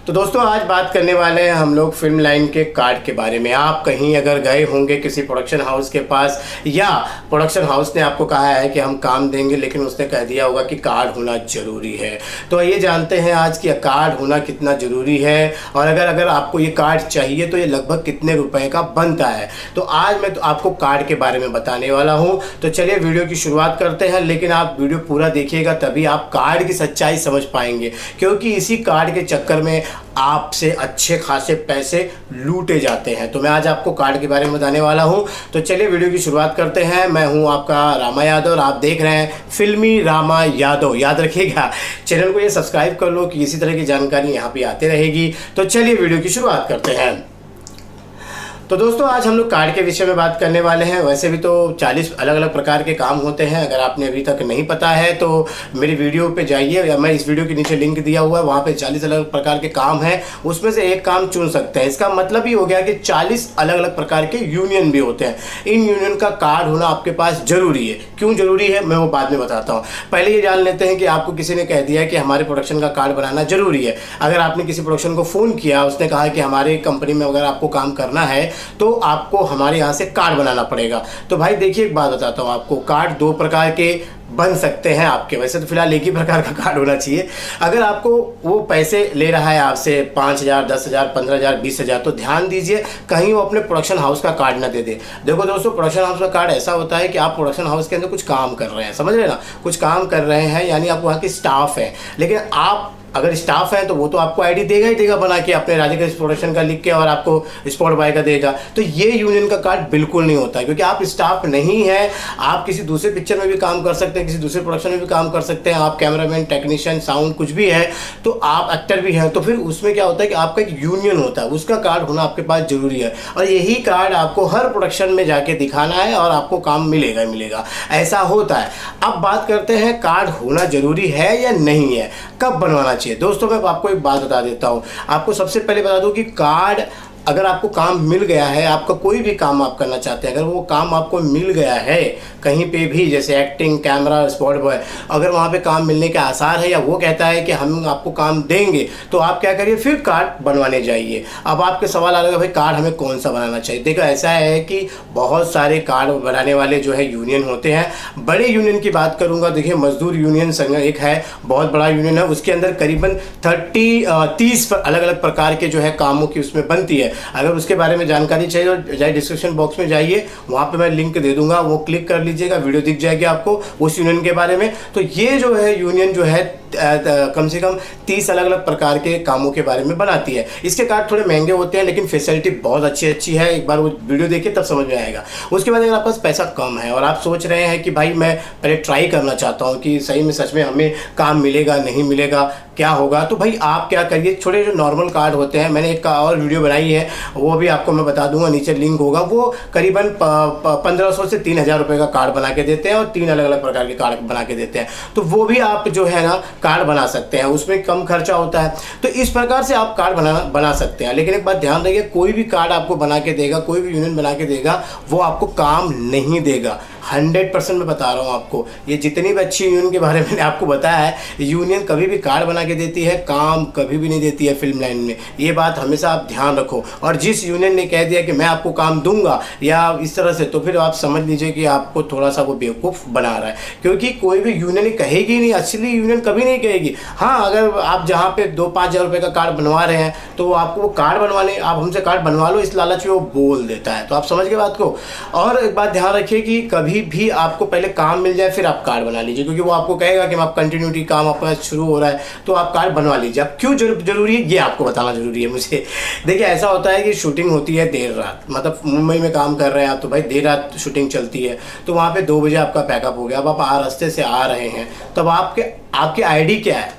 तो दोस्तों आज बात करने वाले हैं हम लोग फिल्म लाइन के कार्ड के बारे में। आप कहीं अगर गए होंगे किसी प्रोडक्शन हाउस के पास या प्रोडक्शन हाउस ने आपको कहा है कि हम काम देंगे, लेकिन उसने कह दिया होगा कि कार्ड होना ज़रूरी है। तो ये जानते हैं आज कि कार्ड होना कितना ज़रूरी है और अगर आपको ये कार्ड चाहिए तो ये लगभग कितने रुपए का बनता है। तो आज मैं तो आपको कार्ड के बारे में बताने वाला हूँ। तो चलिए वीडियो की शुरुआत करते हैं, लेकिन आप वीडियो पूरा देखिएगा तभी आप कार्ड की सच्चाई समझ पाएंगे, क्योंकि इसी कार्ड के चक्कर में आपसे अच्छे खासे पैसे लूटे जाते हैं। तो मैं आज आपको कार्ड के बारे में बताने वाला हूं। तो चलिए वीडियो की शुरुआत करते हैं। मैं हूं आपका रामा यादव और आप देख रहे हैं फिल्मी रामा यादव। याद रखिएगा, चैनल को ये सब्सक्राइब कर लो कि इसी तरह की जानकारी यहाँ पे आती रहेगी। तो चलिए वीडियो की शुरुआत करते हैं। तो दोस्तों आज हम लोग कार्ड के विषय में बात करने वाले हैं। वैसे भी तो 40 अलग अलग प्रकार के काम होते हैं। अगर आपने अभी तक नहीं पता है तो मेरी वीडियो पे जाइए, या मैं इस वीडियो के नीचे लिंक दिया हुआ है, वहाँ पे 40 अलग अलग प्रकार के काम हैं, उसमें से एक काम चुन सकते हैं। इसका मतलब ही हो गया कि 40 अलग अलग प्रकार के यूनियन भी होते हैं। इन यूनियन का कार्ड होना आपके पास जरूरी है। क्यों जरूरी है मैं वो बाद में बताता हूँ। पहले ये जान लेते हैं कि आपको किसी ने कह दिया कि हमारे प्रोडक्शन का कार्ड बनाना जरूरी है। अगर आपने किसी प्रोडक्शन को फ़ोन किया, उसने कहा कि हमारी कंपनी में अगर आपको काम करना है तो आपको हमारे यहाँ से कार्ड बनाना पड़ेगा। तो भाई देखिए एक बात बताता हूँ आपको, कार्ड 2 प्रकार के बन सकते हैं आपके। वैसे तो फिलहाल एक ही प्रकार का कार्ड होना चाहिए। अगर आपको वो पैसे ले रहा है आपसे 5,000, 10,000, 15,000, 20,000, तो ध्यान दीजिए कहीं वो अपने प्रोडक्शन हाउस का कार्ड ना दे दे। देखो दोस्तों, प्रोडक्शन हाउस का कार्ड ऐसा होता है कि आप प्रोडक्शन हाउस के अंदर कुछ काम कर रहे हैं, समझ रहे हैं ना, कुछ काम कर रहे हैं, यानी आप वहाँ के स्टाफ हैं। लेकिन आप अगर स्टाफ है तो वो तो आपको आईडी देगा ही देगा बना के, अपने राधिका प्रोडक्शन का लिख के, और आपको स्पॉट बाय का देगा। तो ये यूनियन का कार्ड बिल्कुल नहीं होता है, क्योंकि आप स्टाफ नहीं है। आप किसी दूसरे पिक्चर में भी काम कर सकते हैं, किसी दूसरे प्रोडक्शन में भी काम कर सकते हैं। आप कैमरामैन, टेक्नीशियन, साउंड कुछ भी है, तो आप एक्टर भी हैं। तो फिर उसमें क्या होता है कि आपका एक यूनियन होता है, उसका कार्ड होना आपके पास जरूरी है। और यही कार्ड आपको हर प्रोडक्शन में जाके दिखाना है और आपको काम मिलेगा ही मिलेगा, ऐसा होता है। अब बात करते हैं कार्ड होना जरूरी है या नहीं है, कब बनवाना चाहिए। दोस्तों मैं आपको एक बात बता देता हूं। आपको सबसे पहले बता दूं कि कार्ड अगर आपको काम मिल गया है, आपका कोई भी काम आप करना चाहते हैं, अगर वो काम आपको मिल गया है कहीं पे भी, जैसे एक्टिंग, कैमरा, स्पॉट बॉय, अगर वहाँ पे काम मिलने के आसार है या वो कहता है कि हम आपको काम देंगे, तो आप क्या करिए, फिर कार्ड बनवाने जाइए। अब आपके सवाल आ रहा है भाई कार्ड हमें कौन सा बनाना चाहिए। देखो ऐसा है कि बहुत सारे कार्ड बनाने वाले जो है यूनियन होते हैं। बड़े यूनियन की बात करूँगा, देखिए मजदूर यूनियन संघ एक है, बहुत बड़ा यूनियन है। उसके अंदर करीबन 30 अलग अलग प्रकार के जो है कामों की उसमें बनती है। अगर उसके बारे में जानकारी चाहिए तो जाइए डिस्क्रिप्शन बॉक्स में जाइए, वहाँ पे मैं लिंक दे दूंगा, वो क्लिक कर लीजिएगा, वीडियो दिख जाएगी आपको उस यूनियन के बारे में। तो ये जो है यूनियन जो है कम से कम 30 अलग अलग प्रकार के कामों के बारे में बनाती है। इसके कार्ड थोड़े महंगे होते हैं, लेकिन फैसिलिटी बहुत अच्छी है। एक बार वो वीडियो देखिए तब समझ में आएगा। उसके बाद अगर आपके पास पैसा कम है और आप सोच रहे हैं कि भाई मैं पहले ट्राई करना चाहता हूँ कि सही में सच में हमें काम मिलेगा नहीं मिलेगा, क्या होगा, तो भाई आप क्या करिए, छोटे जो नॉर्मल कार्ड होते हैं, मैंने एक और वीडियो बनाई है, वो भी आपको मैं बता दूंगा, नीचे लिंक होगा। वो करीबन 1500 से 3,000 रुपये का कार्ड बना के देते हैं और 3 अलग अलग प्रकार के कार्ड बना के देते हैं। तो वो भी आप जो है ना कार्ड बना सकते हैं, उसमें कम खर्चा होता है। तो इस प्रकार से आप कार्ड बना सकते हैं। लेकिन एक बात ध्यान रखिए, कोई भी कार्ड आपको बना के देगा, कोई भी यूनियन बना के देगा, वो आपको काम नहीं देगा। 100% मैं बता रहा हूँ आपको। ये जितनी भी अच्छी यूनियन के बारे में मैंने आपको बताया है, यूनियन कभी भी कार्ड बना के देती है, काम कभी भी नहीं देती है फिल्म लाइन में। ये बात हमेशा आप ध्यान रखो। और जिस यूनियन ने कह दिया कि मैं आपको काम दूंगा या इस तरह से, तो फिर आप समझ लीजिए कि आपको थोड़ा सा वो बेवकूफ़ बना रहा है, क्योंकि कोई भी यूनियन कहेगी नहीं, असली यूनियन कभी नहीं कहेगी। हाँ, अगर आप जहाँ पे 2-5 हज़ार रुपये का कार्ड बनवा रहे हैं तो आपको वो कार्ड बनवाने, आप हमसे कार्ड बनवा लो, इस लालच में वो बोल देता है। तो आप समझ गए बात को। और एक बात ध्यान रखिए कि कभी भी आपको पहले काम मिल जाए फिर आप कार्ड बना लीजिए, क्योंकि वो आपको कहेगा कि आप कंटिन्यूटी काम आपका शुरू हो रहा है तो आप कार्ड बनवा लीजिए। अब क्यों जरूरी है ये आपको बताना जरूरी है मुझे। देखिए ऐसा होता है कि शूटिंग होती है देर रात, मतलब मुंबई में काम कर रहे हैं आप, तो भाई देर रात शूटिंग चलती है, तो वहाँ पे 2 बजे आपका पैकअप हो गया। अब आप रास्ते से आ रहे हैं, तब आपके आईडी क्या है,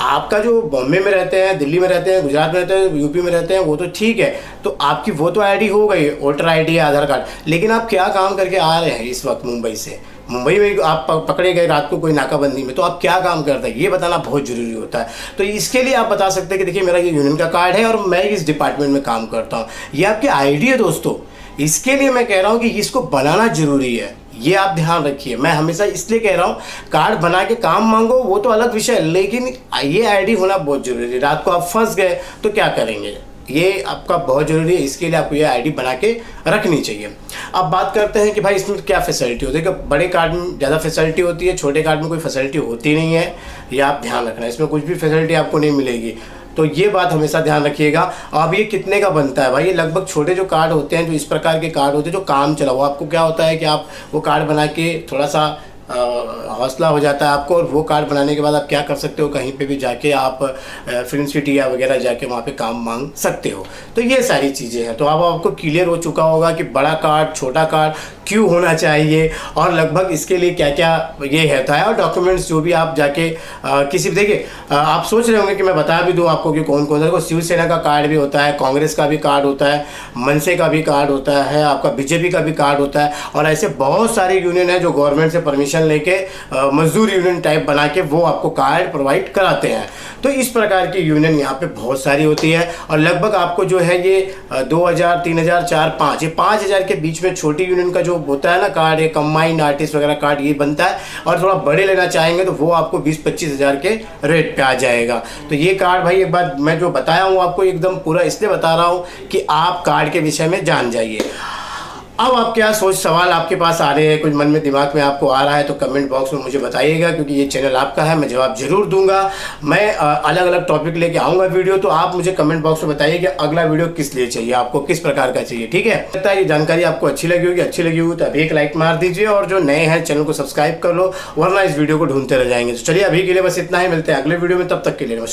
आपका जो बॉम्बे में रहते हैं, दिल्ली में रहते हैं, गुजरात में रहते हैं, यूपी में रहते हैं, वो तो ठीक है, तो आपकी वो तो आईडी हो गई, वोटर आईडी, आधार कार्ड। लेकिन आप क्या काम करके आ रहे हैं इस वक्त मुंबई से, मुंबई में आप पकड़े गए रात को कोई नाकाबंदी में, तो आप क्या काम करते हैं ये बताना बहुत ज़रूरी होता है। तो इसके लिए आप बता सकते हैं कि देखिए मेरा ये यूनियन का कार्ड है और मैं इस डिपार्टमेंट में काम करता हूँ, ये आपकी आईडी है दोस्तों। इसके लिए मैं कह रहा हूँ कि इसको बनाना जरूरी है। ये आप ध्यान रखिए। मैं हमेशा इसलिए कह रहा हूँ, कार्ड बना के काम मांगो वो तो अलग विषय है, लेकिन ये आईडी होना बहुत जरूरी है। रात को आप फंस गए तो क्या करेंगे, ये आपका बहुत ज़रूरी है। इसके लिए आपको ये आईडी बना के रखनी चाहिए। अब बात करते हैं कि भाई इसमें क्या फैसिलिटी होती है। कि बड़े कार्ड में ज़्यादा फैसिलिटी होती है, छोटे कार्ड में कोई फैसिलिटी होती नहीं है। ये आप ध्यान रखना, इसमें कुछ भी फैसिलिटी आपको नहीं मिलेगी, तो ये बात हमेशा ध्यान रखिएगा। अब ये कितने का बनता है भाई, ये लगभग छोटे जो कार्ड होते हैं, जो इस प्रकार के कार्ड होते हैं जो काम चला, वो आपको क्या होता है कि आप वो कार्ड बना के थोड़ा सा हौसला हो जाता है आपको, और वो कार्ड बनाने के बाद आप क्या कर सकते हो, कहीं पे भी जाके आप फिल्म सिटी या वगैरह जाके वहाँ पे काम मांग सकते हो। तो ये सारी चीज़ें हैं। तो अब आपको क्लियर हो चुका होगा कि बड़ा कार्ड छोटा कार्ड क्यों होना चाहिए, और लगभग इसके लिए क्या क्या ये रहता है, और डॉक्यूमेंट्स जो भी आप जाके किसी देखिए आप सोच रहे होंगे कि मैं बता भी दूँ आपको कि कौन कौन सा। देखो, शिवसेना का कार्ड भी होता है, कांग्रेस का भी कार्ड होता है, मनसे का भी कार्ड होता है, आपका बीजेपी का भी कार्ड होता है, और ऐसे बहुत सारे यूनियन है जो गवर्नमेंट से परमिशन लेके मजदूर यूनियन टाइप बना के वो आपको कार्ड प्रोवाइड कराते हैं। तो इस प्रकार की यूनियन यहाँ पे बहुत सारी होती है, और लगभग आपको जो है ये 2000, 3000, 4, 5, ये 5000 के बीच में छोटी यूनियन का जो होता है ना कार्ड, ये कंबाइंड आर्टिस्ट वगैरह कार्ड ये बनता है। और थोड़ा बड़े लेना चाहेंगे तो वो आपको 20-25 हज़ार के रेट पे आ जाएगा। तो ये कार्ड भाई एक बार मैं जो बताया हूँ आपको एकदम पूरा इसलिए बता रहा हूँ कि आप कार्ड के विषय में जान जाइए। अब आप क्या सोच सवाल आपके पास आ रहे हैं, कुछ मन में दिमाग में आपको आ रहा है तो कमेंट बॉक्स में मुझे बताइएगा, क्योंकि ये चैनल आपका है, मैं जवाब जरूर दूंगा। मैं अलग अलग टॉपिक लेके आऊँगा वीडियो, तो आप मुझे कमेंट बॉक्स में बताइए कि अगला वीडियो किस लिए चाहिए, आपको किस प्रकार का चाहिए। ठीक है, लगता है ये जानकारी आपको अच्छी लगी होगी तो अभी एक लाइक मार दीजिए, और जो नए हैं चैनल को सब्सक्राइब कर लो, वरना इस वीडियो को ढूंढते रह जाएंगे। तो चलिए अभी के लिए बस इतना ही, मिलते हैं अगले वीडियो में, तब तक के लिए नमस्कार।